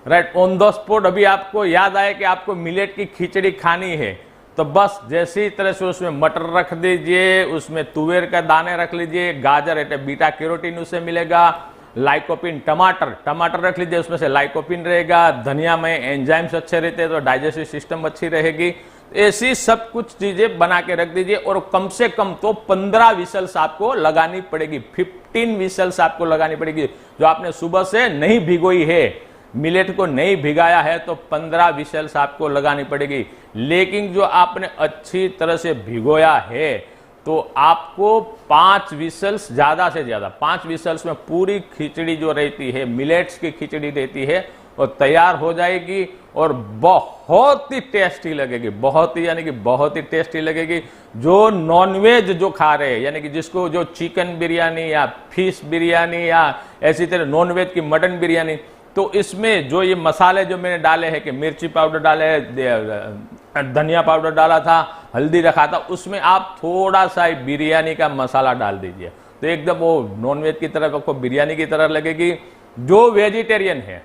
राइट, ऑन द स्पॉट अभी आपको याद आए कि आपको मिलेट की खिचड़ी खानी है, तो बस जैसी तरह से उसमें मटर रख दीजिए, उसमें तुवेर का दाने रख लीजिए, गाजर है बीटा कैरोटीन उससे मिलेगा, लाइकोपिन, टमाटर रख लीजिए, उसमें से लाइकोपिन रहेगा, धनिया में एंजाइम्स अच्छे रहते हैं तो डाइजेस्टिव सिस्टम अच्छी रहेगी। ऐसी सब कुछ चीजें बना के रख दीजिए और कम से कम तो 15 विसल्स आपको लगानी पड़ेगी, 15 विसल्स आपको लगानी पड़ेगी। जो आपने सुबह से नहीं भिगोई है, मिलेट को नहीं भिगाया है, तो 15 विसल्स आपको लगानी पड़ेगी। लेकिन जो आपने अच्छी तरह से भिगोया है, तो आपको 5 विसल्स, ज्यादा से ज्यादा 5 विसल्स में पूरी खिचड़ी जो रहती है, मिलेट्स की खिचड़ी रहती है, वो तैयार हो जाएगी और बहुत ही टेस्टी लगेगी, बहुत ही यानी कि बहुत ही टेस्टी लगेगी। जो नॉनवेज जो खा रहे हैं, यानी कि जिसको जो चिकन बिरयानी या फिश बिरयानी या ऐसी तरह नॉनवेज की मटन बिरयानी, तो इसमें जो ये मसाले जो मैंने डाले हैं कि मिर्ची पाउडर डाले, धनिया पाउडर डाला था, हल्दी रखा था, उसमें आप थोड़ा सा बिरयानी का मसाला डाल दीजिए, तो एकदम वो नॉनवेज की तरह आपको बिरयानी की तरह लगेगी। जो वेजिटेरियन है,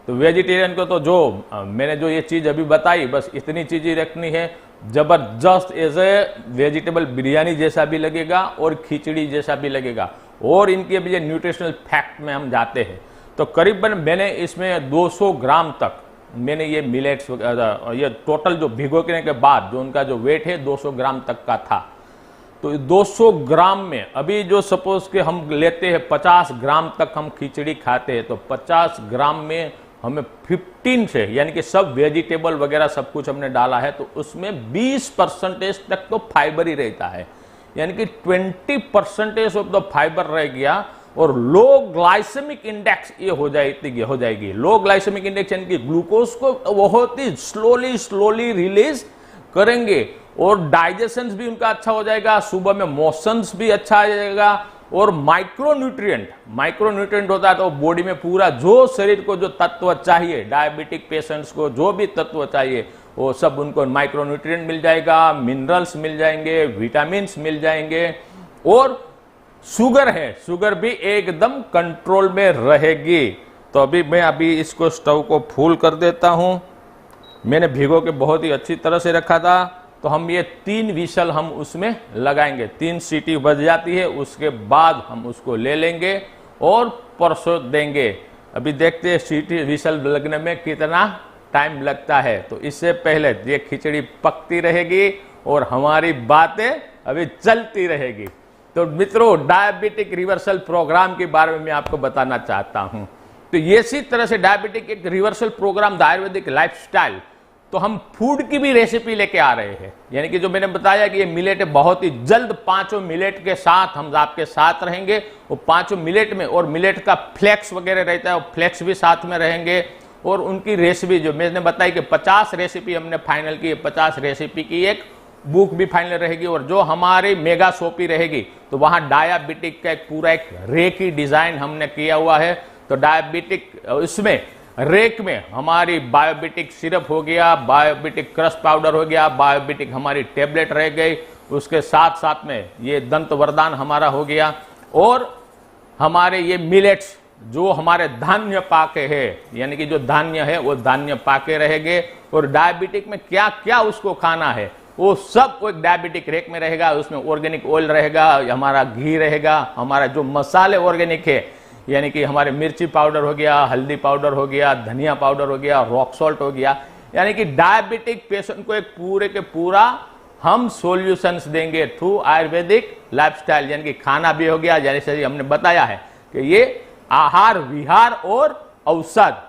तो वेजिटेरियन को तो जो मैंने जो ये चीज अभी बताई, बस इतनी चीज ही रखनी है। जबरदस्त एज ए वेजिटेबल बिरयानी जैसा भी लगेगा और खिचड़ी जैसा भी लगेगा। और इनकी अभी न्यूट्रिशनल फैक्ट में हम जाते हैं, तो करीबन मैंने इसमें 200 ग्राम तक मैंने ये मिलेट्स, ये टोटल जो भिगोने के बाद जो उनका जो वेट है 200 ग्राम तक का था। तो 200 ग्राम में अभी जो सपोज के हम लेते हैं 50 ग्राम तक हम खिचड़ी खाते हैं, तो 50 ग्राम में हमें 15 से, यानी कि सब वेजिटेबल वगैरह सब कुछ हमने डाला है, तो उसमें 20% तक तो फाइबर ही रहता है। यानी कि 20% ऑफ द फाइबर रह गया और लो ग्लाइसेमिक इंडेक्स ये हो जाएगी। लो ग्लाइसेमिक इंडेक्स यानी कि ग्लूकोज को बहुत ही स्लोली रिलीज करेंगे और डाइजेशन भी उनका अच्छा हो जाएगा, सुबह में मोशंस भी अच्छा आ जाएगा और माइक्रोन्यूट्रिएंट होता है तो बॉडी में पूरा जो शरीर को जो तत्व चाहिए, डायबिटिक पेशेंट्स को जो भी तत्व चाहिए वो सब उनको माइक्रोन्यूट्रिएंट मिल जाएगा, मिनरल्स मिल जाएंगे, विटामिन्स मिल जाएंगे और शुगर भी एकदम कंट्रोल में रहेगी। तो अभी मैं इसको स्टोव को फुल कर देता हूं। मैंने भिगो के बहुत ही अच्छी तरह से रखा था। तो हम ये 3 विसल हम उसमें लगाएंगे, 3 सीटी बज जाती है, उसके बाद हम उसको ले लेंगे और परसों देंगे। अभी देखते हैं सीटी विसल लगने में कितना टाइम लगता है। तो इससे पहले ये खिचड़ी पकती रहेगी और हमारी बातें अभी चलती रहेगी। तो मित्रों, डायबिटिक रिवर्सल प्रोग्राम के बारे में मैं आपको बताना चाहता हूं। तो इसी तरह से डायबिटिक एक reversal programme, the ayurvedic lifestyle, तो हम फूड की भी रेसिपी लेके आ रहे हैं। यानी कि जो मैंने बताया कि ये मिलेट है, बहुत ही जल्द 5 मिलेट के साथ हम आपके साथ रहेंगे। वो 5 मिलेट में और मिलेट का फ्लेक्स वगैरह रहता है, वो फ्लेक्स भी साथ में रहेंगे और उनकी रेसिपी जो मैंने बताई कि 50 रेसिपी हमने फाइनल की, 50 रेसिपी की एक बुक भी फाइनल रहेगी। और जो हमारी मेगा शॉपी रहेगी तो वहां डायबिटिक का एक पूरा एक रेक की डिजाइन हमने किया हुआ है। तो डायबिटिक इसमें रेक में हमारी बायोबिटिक सिरप हो गया, बायोबिटिक क्रश पाउडर हो गया, बायोबिटिक हमारी टेबलेट रह गई, उसके साथ साथ में ये दंत वरदान हमारा हो गया और हमारे ये मिलेट्स जो हमारे धान्य पाके है, यानी कि जो धान्य है वो धान्य पाके रहेंगे। और डायबिटिक में क्या क्या उसको खाना है वो सब एक डायबिटिक रेक में रहेगा। उसमें ऑर्गेनिक ऑयल रहेगा, हमारा घी रहेगा, हमारा जो मसाले ऑर्गेनिक है यानी कि हमारे मिर्ची पाउडर हो गया, हल्दी पाउडर हो गया, धनिया पाउडर हो गया, रॉक सॉल्ट हो गया। यानी कि डायबिटिक पेशेंट को एक पूरे के पूरा हम सॉल्यूशंस देंगे थ्रू आयुर्वेदिक लाइफस्टाइल। यानी कि खाना भी हो गया, जैसे हमने बताया है कि ये आहार विहार और औषध।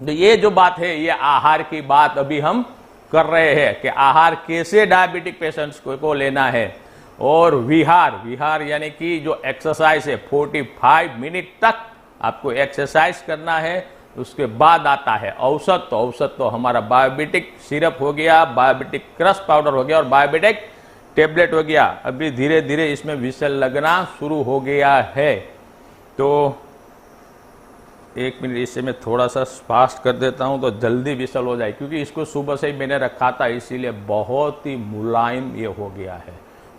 तो ये जो बात है ये आहार की बात अभी हम कर रहे हैं कि आहार कैसे डायबिटिक पेशेंट्स को लेना है। और विहार यानी कि जो एक्सरसाइज है 45 मिनट तक आपको एक्सरसाइज करना है। उसके बाद आता है औषध। तो औषध तो हमारा बायोबिटिक सिरप हो गया, बायोबिटिक क्रश पाउडर हो गया और बायोबिटिक टेबलेट हो गया। अभी धीरे धीरे इसमें विसल लगना शुरू हो गया है। तो 1 मिनट इसे मैं थोड़ा सा फास्ट कर देता हूं तो जल्दी विसल हो जाए, क्योंकि इसको सुबह से ही मैंने रखा था इसीलिए बहुत ही मुलायम ये हो गया है।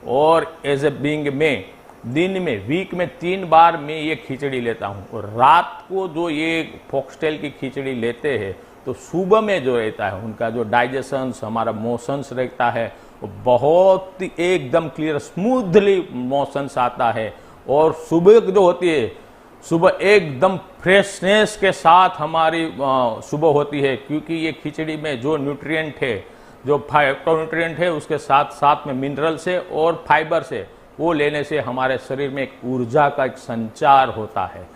और एज ए बीइंग में दिन में वीक में 3 बार मैं ये खिचड़ी लेता हूं और रात को जो ये फॉक्सटेल की खिचड़ी लेते हैं तो सुबह में जो रहता है उनका जो डाइजेशन, हमारा मोशंस रहता है वो बहुत ही एकदम क्लियर स्मूथली मोशंस आता है। और सुबह जो होती है सुबह एकदम फ्रेशनेस के साथ हमारी सुबह होती है, क्योंकि ये खिचड़ी में जो न्यूट्रिएंट है, जो फाइटोन्यूट्रिएंट है, उसके साथ साथ में मिनरल से और फाइबर से वो लेने से हमारे शरीर में एक ऊर्जा का एक संचार होता है।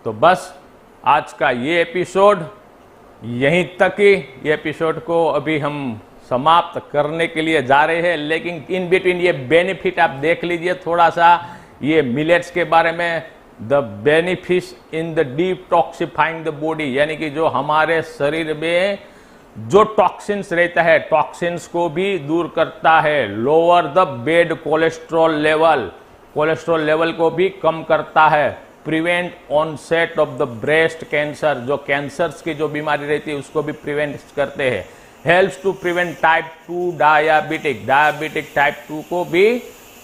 तो बस आज का ये एपिसोड यहीं तक ही। ये एपिसोड को अभी हम समाप्त करने के लिए जा रहे हैं, लेकिन इन बिटवीन ये बेनिफिट आप देख लीजिए थोड़ा सा ये मिलेट्स के बारे में। The benefits in the detoxifying the body, यानी कि जो हमारे शरीर में जो टॉक्सिन्स रहता है टॉक्सिन्स को भी दूर करता है। Lower the bad cholesterol level को भी कम करता है। Prevent onset of the breast cancer, जो कैंसर्स की जो बीमारी रहती है उसको भी प्रिवेंट करते हैं। Helps to prevent type 2 diabetic type 2 को भी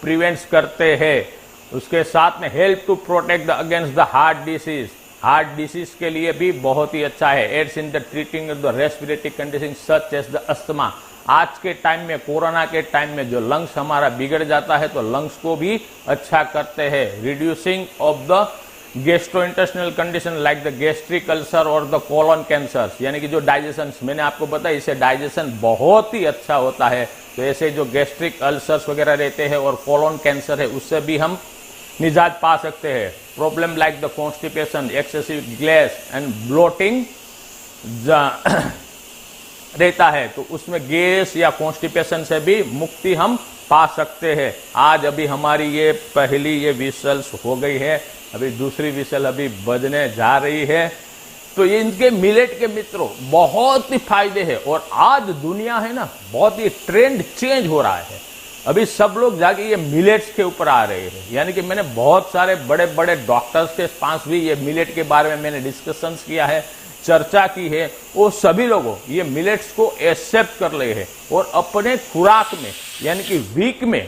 प्रिवेंट करते हैं। उसके साथ में help to protect against the heart disease के लिए भी बहुत ही अच्छा है। Aids in the treating the respiratory condition such as the asthma. आज के टाइम में, कोरोना के टाइम में जो लंग्स हमारा बिगड़ जाता है तो लंग्स को भी अच्छा करते हैं। Reducing of the gastrointestinal condition like the gastric ulcer और द कोलन कैंसर, यानी कि जो डाइजेशन मैंने आपको बताया इससे डाइजेशन बहुत ही अच्छा होता है। तो ऐसे जो गैस्ट्रिक अल्सर्स वगैरह रहते हैं और कोलन कैंसर है उससे भी हम निजात पा सकते हैं। Problem like the constipation, excessive gas and bloating रहता है तो उसमें गैस या कॉन्स्टिपेशन से भी मुक्ति हम पा सकते हैं। आज अभी हमारी ये पहली ये विशल्स हो गई है, अभी दूसरी विशल अभी बजने जा रही है। तो ये इनके मिलेट के मित्रों बहुत ही फायदे हैं। और आज दुनिया है ना, बहुत ही ट्रेंड चेंज हो रहा है। अभी सब लोग जाके ये मिलेट्स के ऊपर आ रहे हैं। यानी कि मैंने बहुत सारे बड़े बड़े डॉक्टर्स के पास भी ये मिलेट के बारे में मैंने डिस्कशंस किया है, चर्चा की है। वो सभी लोगों ये मिलेट्स को एक्सेप्ट कर रहे हैं और अपने खुराक में यानी कि वीक में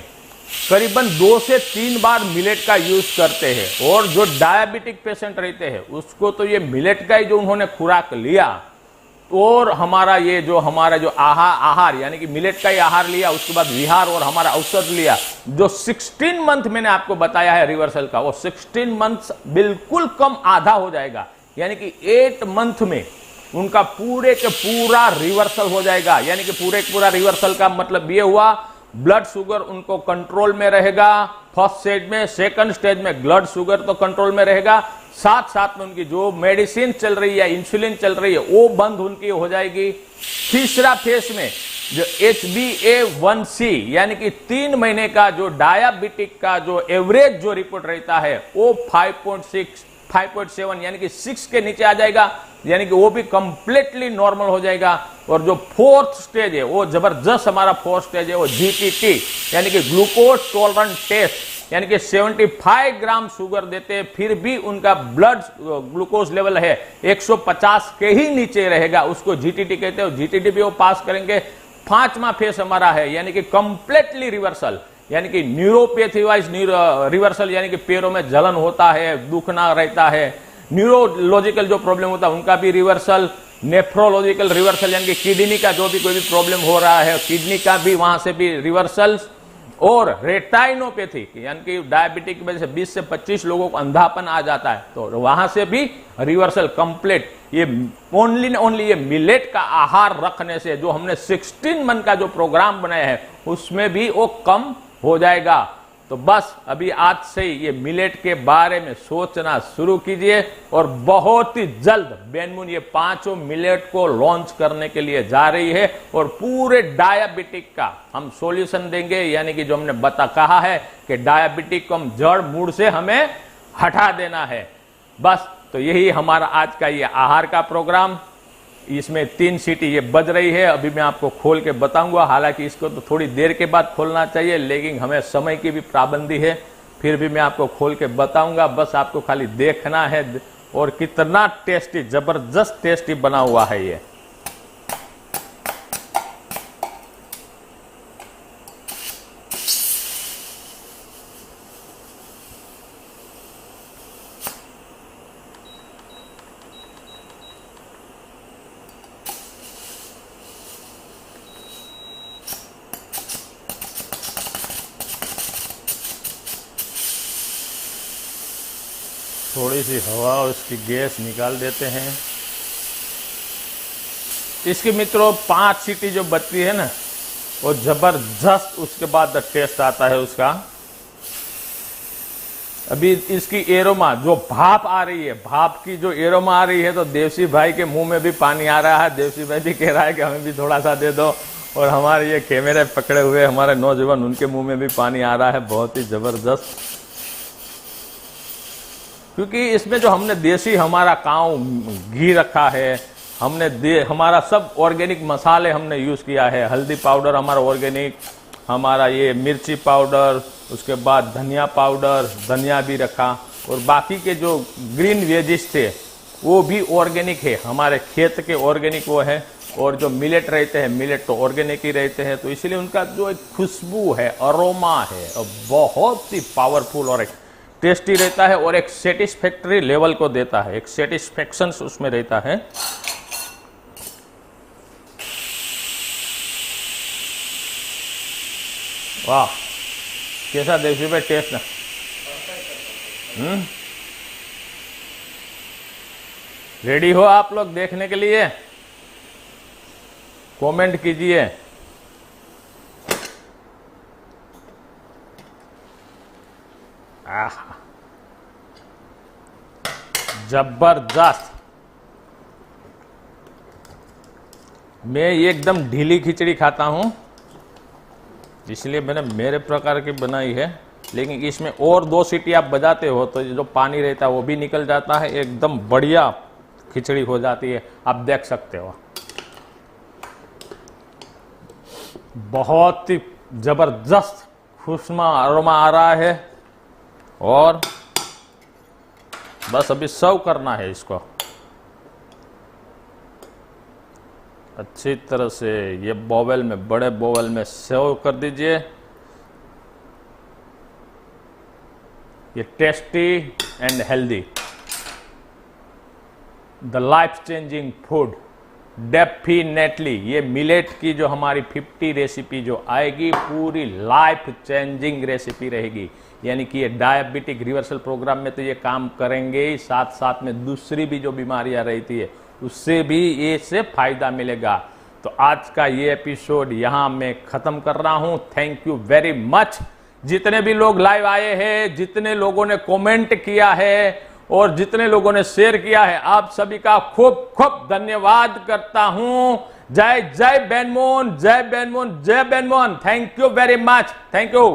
करीबन 2 से 3 बार मिलेट का यूज करते हैं। और जो डायबिटिक पेशेंट रहते हैं उसको तो ये मिलेट का ही जो उन्होंने खुराक लिया और हमारा जो आहार यानी कि मिलेट का ही आहार लिया, उसके बाद विहार और हमारा औषध लिया, जो 16 मंथ मैंने आपको बताया है रिवर्सल का, वो 16 मंथ बिल्कुल कम आधा हो जाएगा। यानी कि 8 मंथ में उनका पूरे के पूरा रिवर्सल हो जाएगा। यानी कि पूरा रिवर्सल का मतलब ये हुआ ब्लड शुगर उनको कंट्रोल में रहेगा फर्स्ट स्टेज में, सेकंड स्टेज में ब्लड शुगर तो कंट्रोल में रहेगा, साथ साथ में उनकी जो मेडिसिन चल रही है, इंसुलिन चल रही है, वो बंद उनकी हो जाएगी। तीसरा फेज में जो HbA1c यानी कि 3 महीने का जो डायबिटिक का जो एवरेज जो रिपोर्ट रहता है वो 5.6 5.7 यानी कि 6 के नीचे आ जाएगा। यानी कि वो भी कंप्लीटली नॉर्मल हो जाएगा। और जो फोर्थ स्टेज है वो जबरदस्त हमारा फोर्थ स्टेज है, वो GTT यानी कि ग्लूकोज टॉलरेंट टेस्ट, यानी कि 75 ग्राम शुगर देते हैं फिर भी उनका ब्लड ग्लूकोज लेवल है 150 के ही नीचे रहेगा, उसको GTT कहते हैं। GTT भी वो पास करेंगे। 5वां फेज हमारा है यानी कि कंप्लीटली रिवर्सल, यानी कि न्यूरोपैथी वाइज रिवर्सल, यानी कि पैरों में जलन होता है, दुखना रहता है, न्यूरोलॉजिकल जो प्रॉब्लम होता है उनका भी रिवर्सल, नेफ्रोलॉजिकल रिवर्सल यानी कि किडनी का जो भी कोई भी प्रॉब्लम हो रहा है किडनी का भी वहां से भी रिवर्सल्स, और रेटाइनोपैथी यानी कि डायबिटिक की वजह से 20 से 25 लोगों को अंधापन आ जाता है तो वहां से भी रिवर्सल कंप्लीट। ये ओनली ये मिलेट का आहार रखने से जो हमने 16 मंथ का जो प्रोग्राम बनाया है उसमें भी वो कम हो जाएगा। तो बस अभी आज से ही ये मिलेट के बारे में सोचना शुरू कीजिए और बहुत ही जल्द बेनमून ये 5 मिलेट को लॉन्च करने के लिए जा रही है और पूरे डायबिटिक का हम सॉल्यूशन देंगे। यानी कि जो हमने कहा है कि डायबिटिक को हम जड़ मूड से हमें हटा देना है। बस तो यही हमारा आज का ये आहार का प्रोग्राम। इसमें 3 सीटी ये बज रही है, अभी मैं आपको खोल के बताऊंगा। हालांकि इसको तो थोड़ी देर के बाद खोलना चाहिए लेकिन हमें समय की भी पाबंदी है, फिर भी मैं आपको खोल के बताऊंगा। बस आपको खाली देखना है और कितना टेस्टी, जबरदस्त टेस्टी बना हुआ है ये। थोड़ी सी हवा और इसकी गैस निकाल देते हैं। इसकी मित्रों 5 सीटी जो बचती है ना वो जबरदस्त उसके बाद टेस्ट आता है उसका। अभी इसकी एरोमा जो भाप आ रही है, भाप की जो एरोमा आ रही है तो देवसी भाई के मुंह में भी पानी आ रहा है। देवसी भाई भी कह रहा है कि हमें भी थोड़ा सा दे दो, और हमारे ये कैमरे पकड़े हुए हमारे नौजवान उनके मुंह में भी पानी आ रहा है। बहुत ही जबरदस्त, क्योंकि इसमें जो हमने देसी हमारा काऊ घी रखा है, हमने हमारा सब ऑर्गेनिक मसाले हमने यूज किया है। हल्दी पाउडर हमारा ऑर्गेनिक, हमारा ये मिर्ची पाउडर, उसके बाद धनिया पाउडर, धनिया भी रखा, और बाकी के जो ग्रीन वेजिस थे वो भी ऑर्गेनिक है, हमारे खेत के ऑर्गेनिक वो है। और जो मिलेट रहते हैं, मिलेट तो ऑर्गेनिक ही रहते हैं, तो इसलिए उनका जो एक खुशबू है, अरोमा है, और बहुत ही पावरफुल और एक टेस्टी रहता है और एक सेटिस्फैक्टरी लेवल को देता है, एक सेटिस्फैक्शन उसमें रहता है। वाह, कैसा देवसी भाई टेस्ट ना? रेडी हो आप लोग देखने के लिए? कमेंट कीजिए। जबरदस्त। मैं एकदम ढीली खिचड़ी खाता हूं, इसलिए मैंने मेरे प्रकार की बनाई है, लेकिन इसमें और 2 सीटी आप बजाते हो तो जो पानी रहता है वो भी निकल जाता है, एकदम बढ़िया खिचड़ी हो जाती है। आप देख सकते हो बहुत ही जबरदस्त खुशमा अरोमा आ रहा है। और बस अभी सर्व करना है इसको अच्छी तरह से। ये बोवेल में, बड़े बोवेल में सर्व कर दीजिए। ये tasty and healthy, the life changing food definitely. ये मिलेट की जो हमारी 50 रेसिपी जो आएगी, पूरी लाइफ चेंजिंग रेसिपी रहेगी। यानी कि ये डायबिटिक रिवर्सल प्रोग्राम में तो ये काम करेंगे ही, साथ साथ में दूसरी भी जो बीमारियां रहती है उससे भी ये से फायदा मिलेगा। तो आज का ये एपिसोड यहां मैं खत्म कर रहा हूं। Thank you very much. जितने भी लोग लाइव आए हैं, जितने लोगों ने कमेंट किया है और जितने लोगों ने शेयर किया है, आप सभी का खूब खूब धन्यवाद करता हूं। जय जय बेनमोहन, जय बेनमोहन, जय बेनमोहन। Thank you very much, thank you.